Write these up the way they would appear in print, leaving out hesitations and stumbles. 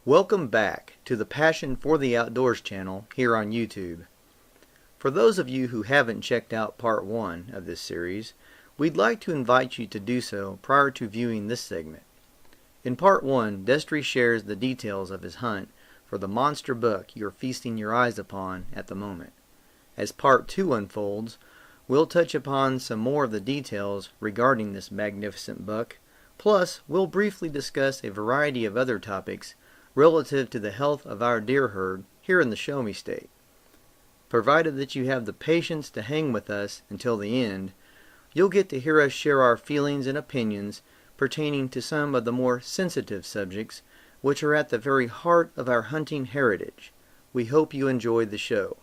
Welcome back to the Passion for the Outdoors channel here on YouTube. For those of you who haven't checked out part 1 of this series, we'd like to invite you to do so prior to viewing this segment. In part 1, Destry shares the details of his hunt for the monster buck you're feasting your eyes upon at the moment. As part 2 unfolds, we'll touch upon some more of the details regarding this magnificent buck, plus we'll briefly discuss a variety of other topics relative to the health of our deer herd here in the Show Me State. Provided that you have the patience to hang with us until the end, you'll get to hear us share our feelings and opinions pertaining to some of the more sensitive subjects which are at the very heart of our hunting heritage. We hope you enjoy the show.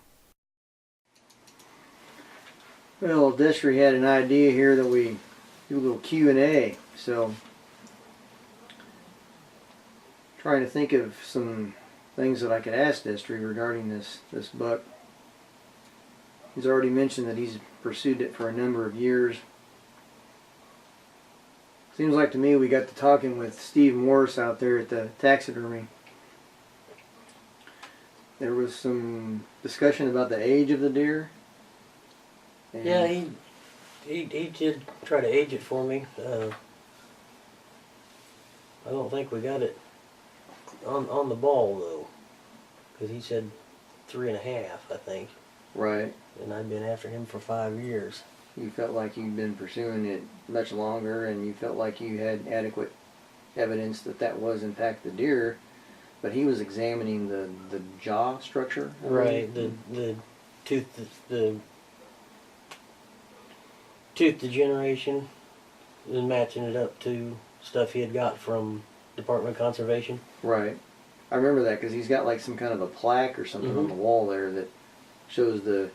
Well, Destry had an idea here that we do a little Q&A, so trying to think of some things that I could ask Destry regarding this buck. He's already mentioned that he's pursued it for a number of years. Seems like to me we got to talking with Steve Morris out there at the taxidermy. There was some discussion about the age of the deer. And yeah, he did try to age it for me. I don't think we got it on the ball though, because he said 3.5, I think. Right. And I'd been after him for 5 years. You felt like you'd been pursuing it much longer, and you felt like you had adequate evidence that that was in fact the deer, but he was examining the jaw structure. Right. The tooth degeneration, and matching it up to stuff he had got from Department of Conservation. Right. I remember that because he's got like some kind of a plaque or something on the wall there that shows the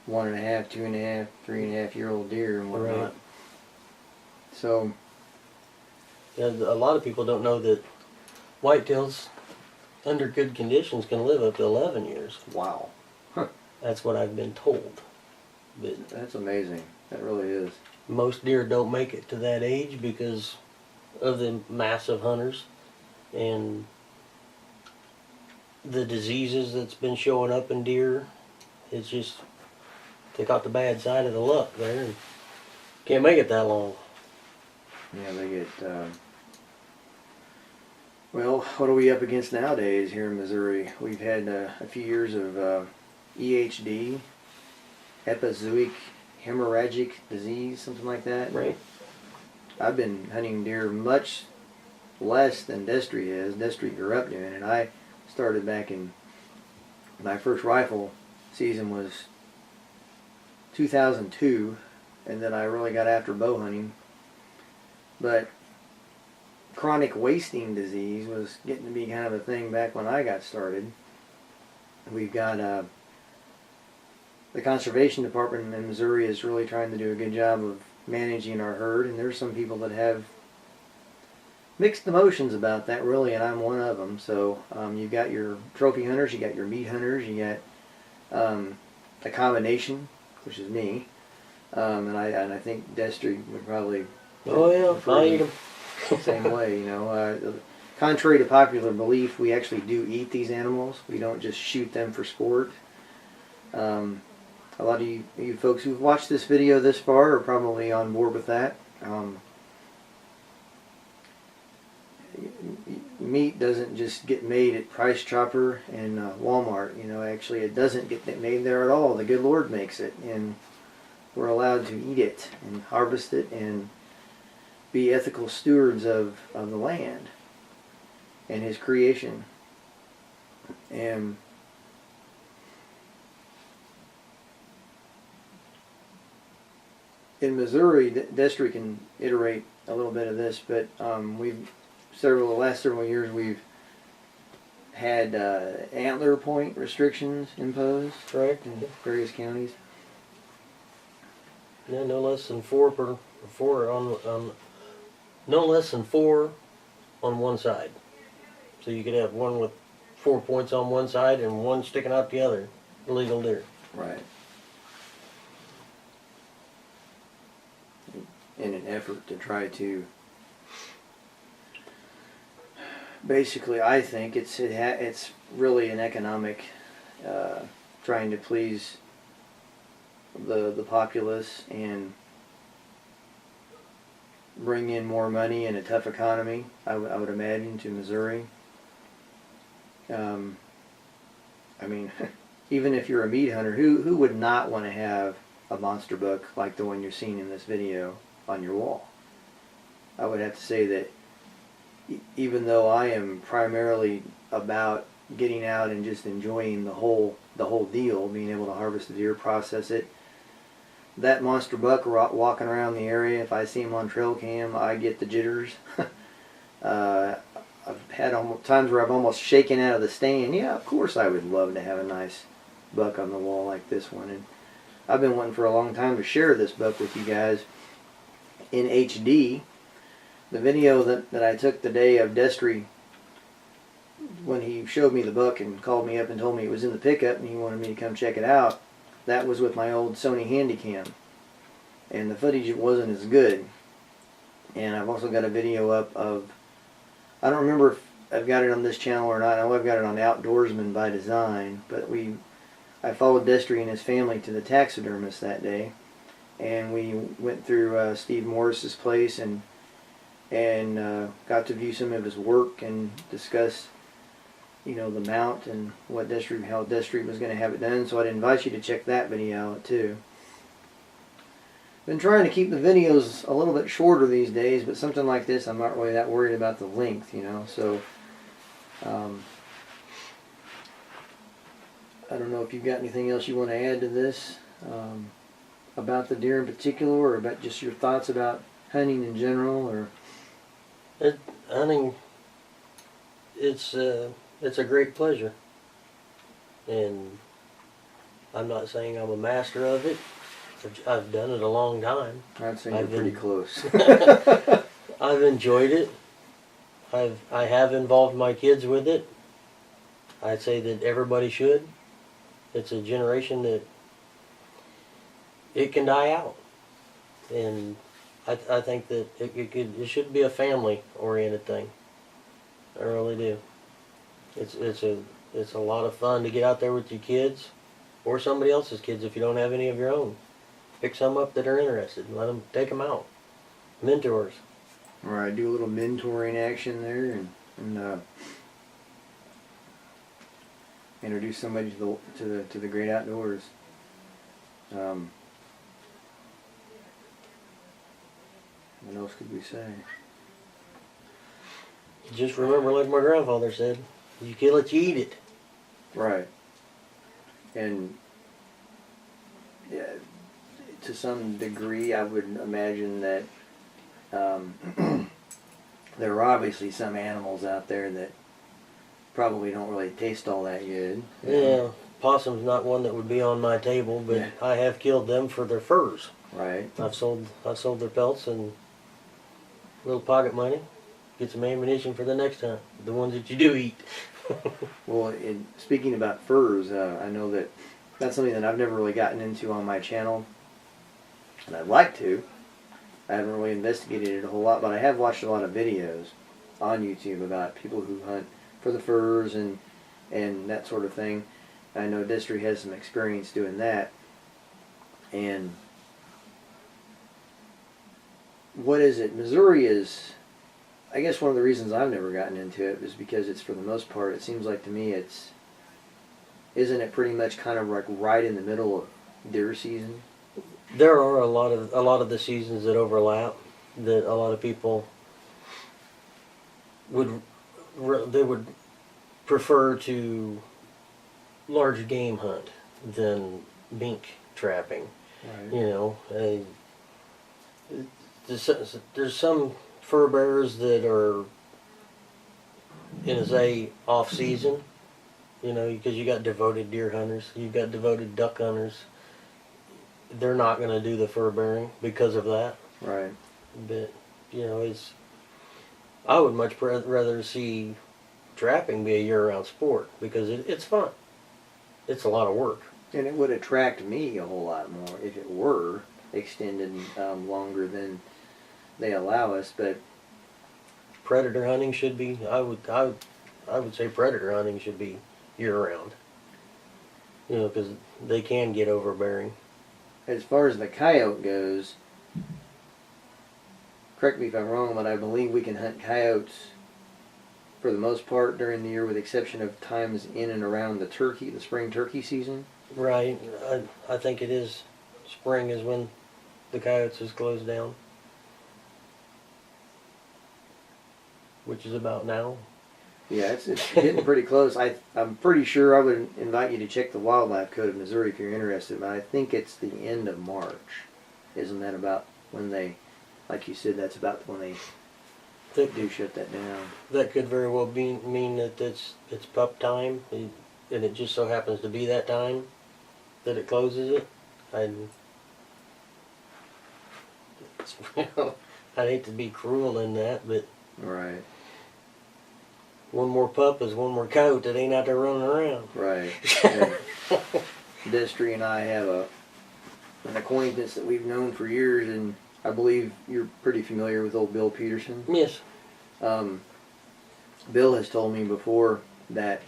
1.5, 2.5, 3.5-year-old deer and whatnot. Right. So, yeah, a lot of people don't know that whitetails, under good conditions, can live up to 11 years. wow. Huh. That's what I've been told. But That's amazing. That really is. most deer don't make it to that age because of the massive hunters and the diseases that's been showing up in deer. It's just take out the bad side of the luck there and can't make it that long. Yeah, they get, well, what are we up against nowadays here in Missouri? We've had a few years of EHD, epizootic hemorrhagic disease, something like that. Right. I've been hunting deer much less than Destry has. Destry grew up doing it. I started back in, my first rifle season was 2002, and then I really got after bow hunting. But chronic wasting disease was getting to be kind of a thing back when I got started. We've got the Conservation Department in Missouri is really trying to do a good job of managing our herd, and there's some people that have mixed emotions about that, really, and I'm one of them. So you've got your trophy hunters, you got your meat hunters, you got a combination, which is me, and I think Destry would probably I'll eat them. same way, you know. Contrary to popular belief, we actually do eat these animals. We don't just shoot them for sport. A lot of you folks who've watched this video this far are probably on board with that. Meat doesn't just get made at Price Chopper and Walmart. You know, actually it doesn't get made there at all. The good Lord makes it, and we're allowed to eat it and harvest it and be ethical stewards of the land and His creation. And in Missouri, Destry can iterate a little bit of this, but the last several years we've had antler point restrictions imposed, Right. in various counties. Yeah, no less than four on no less than 4 on one side. So you could have one with 4 points on one side and one sticking out the other. Illegal deer. Right. In an effort to try to basically, I think it's really an economic, trying to please the populace and bring in more money in a tough economy. I would imagine, to Missouri. I mean, even if you're a meat hunter, who would not want to have a monster buck like the one you're seeing in this video on your wall? I would have to say that even though I am primarily about getting out and just enjoying the whole deal, being able to harvest the deer, process it, that monster buck walking around the area, if I see him on trail cam, I get the jitters. I've had times where I've almost shaken out of the stand. Yeah, of course I would love to have a nice buck on the wall like this one. And I've been wanting for a long time to share this buck with you guys in HD. The video that I took the day of Destry, when he showed me the buck and called me up and told me it was in the pickup and he wanted me to come check it out, that was with my old Sony Handycam. And the footage wasn't as good. And I've also got a video up of, I don't remember if I've got it on this channel or not. I know I've got it on Outdoorsman by Design, but I followed Destry and his family to the taxidermist that day, and we went through Steve Morris's place and got to view some of his work and discuss, you know, the mount and how Destry was going to have it done. So I'd invite you to check that video out too. Been trying to keep the videos a little bit shorter these days, but something like this, I'm not really that worried about the length, you know. So I don't know if you've got anything else you want to add to this about the deer in particular, or about just your thoughts about hunting in general, or hunting. It's a great pleasure, and I'm not saying I'm a master of it. I've done it a long time. I'd say you're pretty close. I've enjoyed it. I have involved my kids with it. I'd say that everybody should. It's a generation that it can die out, and I think that it should be a family oriented thing. I really do. It's a lot of fun to get out there with your kids, or somebody else's kids if you don't have any of your own. Pick some up that are interested and let them take them out. Mentors. All right, do a little mentoring action there, and introduce somebody to the great outdoors. What else could we say? Just remember, like my grandfather said, you kill it, you eat it. Right. And yeah, to some degree, I would imagine that there are obviously some animals out there that probably don't really taste all that good. Yeah, possum's not one that would be on my table, but yeah. I have killed them for their furs. Right. I've sold their pelts and little pocket money. Get some ammunition for the next time. The ones that you do eat. Well, speaking about furs, I know that's something that I've never really gotten into on my channel, and I'd like to. I haven't really investigated it a whole lot, but I have watched a lot of videos on YouTube about people who hunt for the furs and that sort of thing. I know Destry has some experience doing that. And what is it? Missouri is, I guess one of the reasons I've never gotten into it is because it's, for the most part, it seems like to me isn't it pretty much kind of like right in the middle of deer season? There are a lot of the seasons that overlap, that a lot of people would prefer to large game hunt than mink trapping. Right. You know, there's some fur bearers that are in off season. You know, because you got devoted deer hunters, you've got devoted duck hunters. They're not going to do the fur bearing because of that. Right. But, you know, I would much rather see trapping be a year-round sport, because it's fun. It's a lot of work. And it would attract me a whole lot more if it were extended longer than they allow us. But predator hunting should be. I would say predator hunting should be year round. You know, because they can get overbearing. As far as the coyote goes, correct me if I'm wrong, but I believe we can hunt coyotes for the most part during the year, with the exception of times in and around the spring turkey season. Right. I think it is. Spring is when the coyotes is closed down, which is about now. Yeah, it's getting pretty close. I'm pretty sure I would invite you to check the Wildlife Code of Missouri if you're interested, but I think it's the end of March. Isn't that about when they, like you said, that's about when they do shut that down? That could very well mean that it's pup time, and it just so happens to be that time that it closes it. I'd hate to be cruel in that, but Right. one more pup is one more coyote that ain't out there running around. Right. Destry and I have an acquaintance that we've known for years, and I believe you're pretty familiar with old Bill Peterson. Yes. Bill has told me before that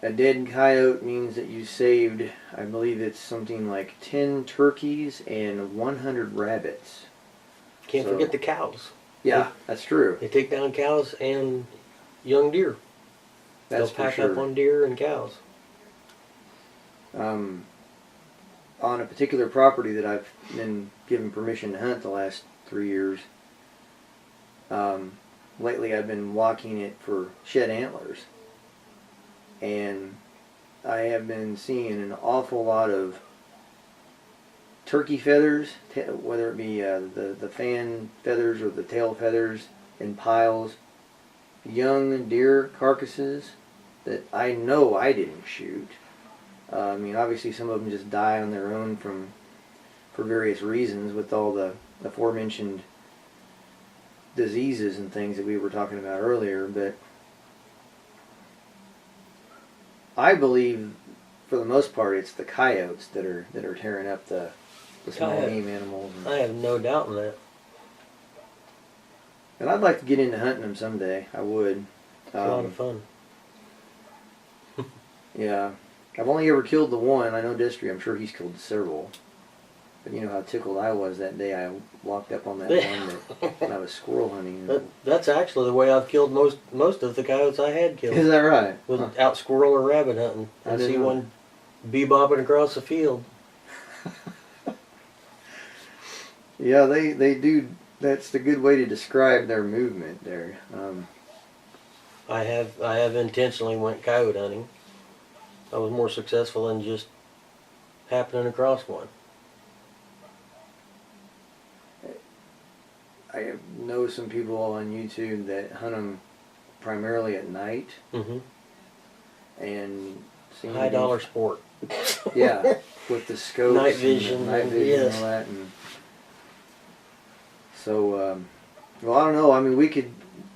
a dead coyote means that you saved, I believe it's something like 10 turkeys and 100 rabbits. Can't forget the cows. Yeah, that's true. They take down cows and young deer. That's They'll pack for sure. up on deer and cows. On a particular property that I've been given permission to hunt the last 3 years, lately I've been walking it for shed antlers, and I have been seeing an awful lot of turkey feathers, whether it be the fan feathers or the tail feathers, in piles, young deer carcasses that I know I didn't shoot. I mean, obviously some of them just die on their own for various reasons, with all the aforementioned diseases and things that we were talking about earlier. But I believe, for the most part, it's the coyotes that are tearing up the small game animals. I have no doubt in that. And I'd like to get into hunting them someday. I would. It's a lot of fun. Yeah. I've only ever killed the one. I know Destry, I'm sure he's killed several. But you know how tickled I was that day I walked up on that one when I was squirrel hunting. That's actually the way I've killed most of the coyotes I had killed. Is that right? Was out squirrel or rabbit hunting. I And didn't see know. one bebopping across the field. Yeah, they do. That's the good way to describe their movement there. I have intentionally went coyote hunting. I was more successful than just happening across one. I know some people on YouTube that hunt them primarily at night, Mm-hmm. and seem High to be- dollar sport. Yeah, with the scopes, Night and vision, night vision, yes. and all that. And so, well, I don't know. I mean,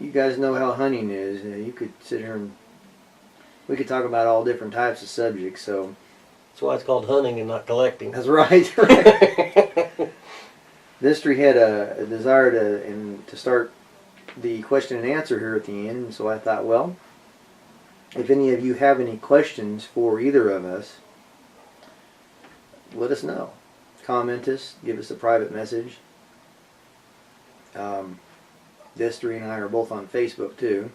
you guys know how hunting is. You could sit here and we could talk about all different types of subjects. So That's why it's called hunting and not collecting. that's right. Right. Destry had a desire to start the question and answer here at the end, so I thought, well, if any of you have any questions for either of us, let us know. Comment us, give us a private message. Destry and I are both on Facebook too.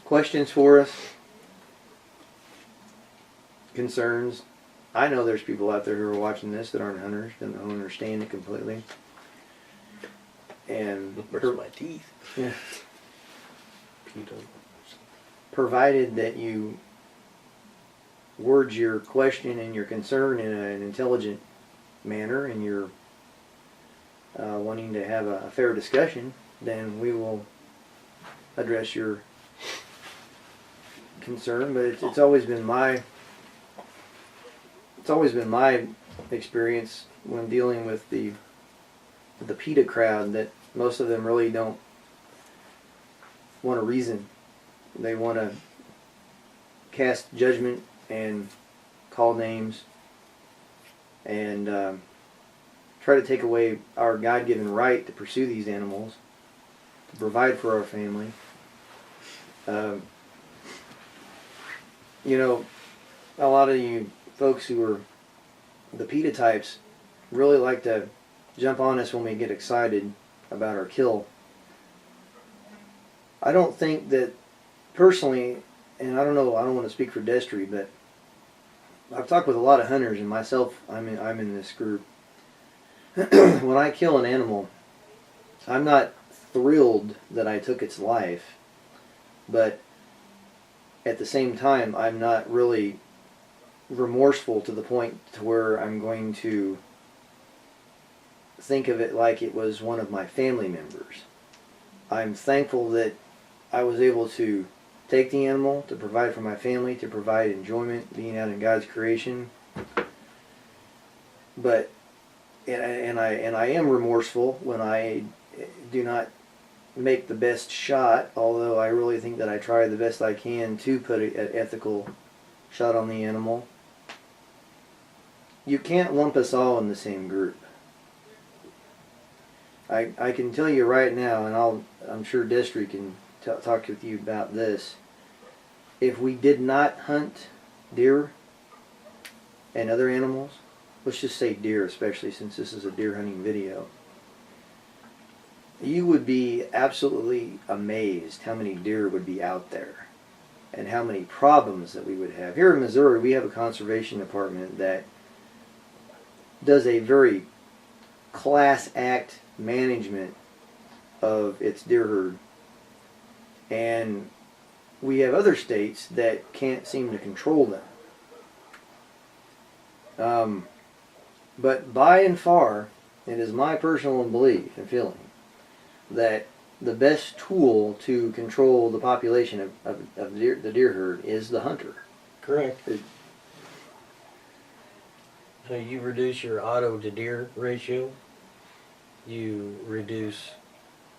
Questions for us? Concerns? I know there's people out there who are watching this that aren't hunters, that don't understand it completely. And Where's my teeth? yeah, provided that you word your question and your concern in an intelligent manner, and you're wanting to have a fair discussion, then we will address your concern. But it's always been my experience when dealing with the PETA crowd that most of them really don't want to reason. They want to cast judgment and call names and try try to take away our God-given right to pursue these animals, to provide for our family. You know, a lot of you folks who are the PETA types really like to jump on us when we get excited about our kill. I don't think that, personally, and I don't know, I don't want to speak for Destry, but I've talked with a lot of hunters, and myself, I'm in this group. When I kill an animal, I'm not thrilled that I took its life, but at the same time, I'm not really remorseful to the point to where I'm going to think of it like it was one of my family members. I'm thankful that I was able to take the animal to provide for my family, to provide enjoyment, being out in God's creation. But and I am remorseful when I do not make the best shot, although I really think that I try the best I can to put an ethical shot on the animal. You can't lump us all in the same group. I can tell you right now, and I'm sure Destry can talk with you about this. If we did not hunt deer and other animals, let's just say deer especially, since this is a deer hunting video, you would be absolutely amazed how many deer would be out there and how many problems that we would have. Here in Missouri, we have a conservation department that does a very class act management of its deer herd, and we have other states that can't seem to control them. But by and far, it is my personal belief and feeling that the best tool to control the population of the deer herd is the hunter. Correct. So you reduce your auto to deer ratio, you reduce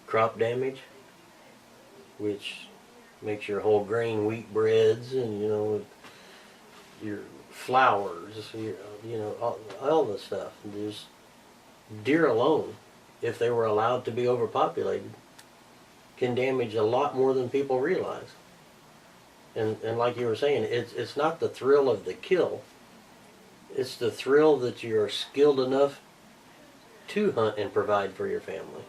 crop damage, which makes your whole grain wheat breads and, you know, your flours, you know, all the stuff. There's deer alone, if they were allowed to be overpopulated, can damage a lot more than people realize. And like you were saying, it's not the thrill of the kill, it's the thrill that you're skilled enough to hunt and provide for your family.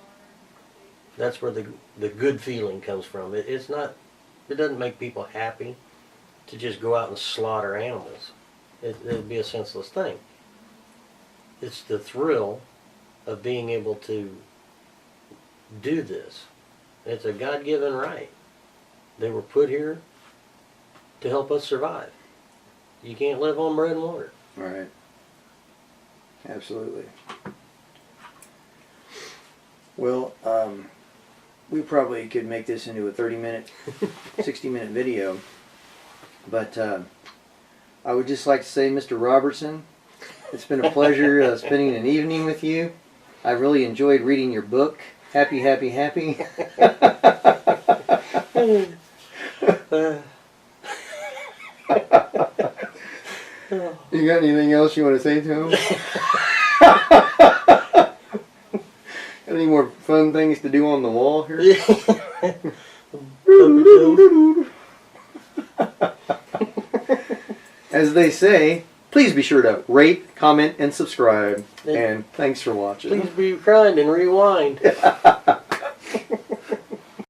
That's where the good feeling comes from. It doesn't make people happy to just go out and slaughter animals. It'd be a senseless thing. It's the thrill of being able to do this. It's a God-given right. They were put here to help us survive. You can't live on bread and water. Right. Absolutely. Well, we probably could make this into a 30-minute, 60-minute video. But I would just like to say, Mr. Robertson, it's been a pleasure spending an evening with you. I really enjoyed reading your book. Happy, happy, happy. You got anything else you want to say to him? Got any more fun things to do on the wall here? As they say, please be sure to rate, comment, and subscribe. And thanks for watching. Please be kind and rewind.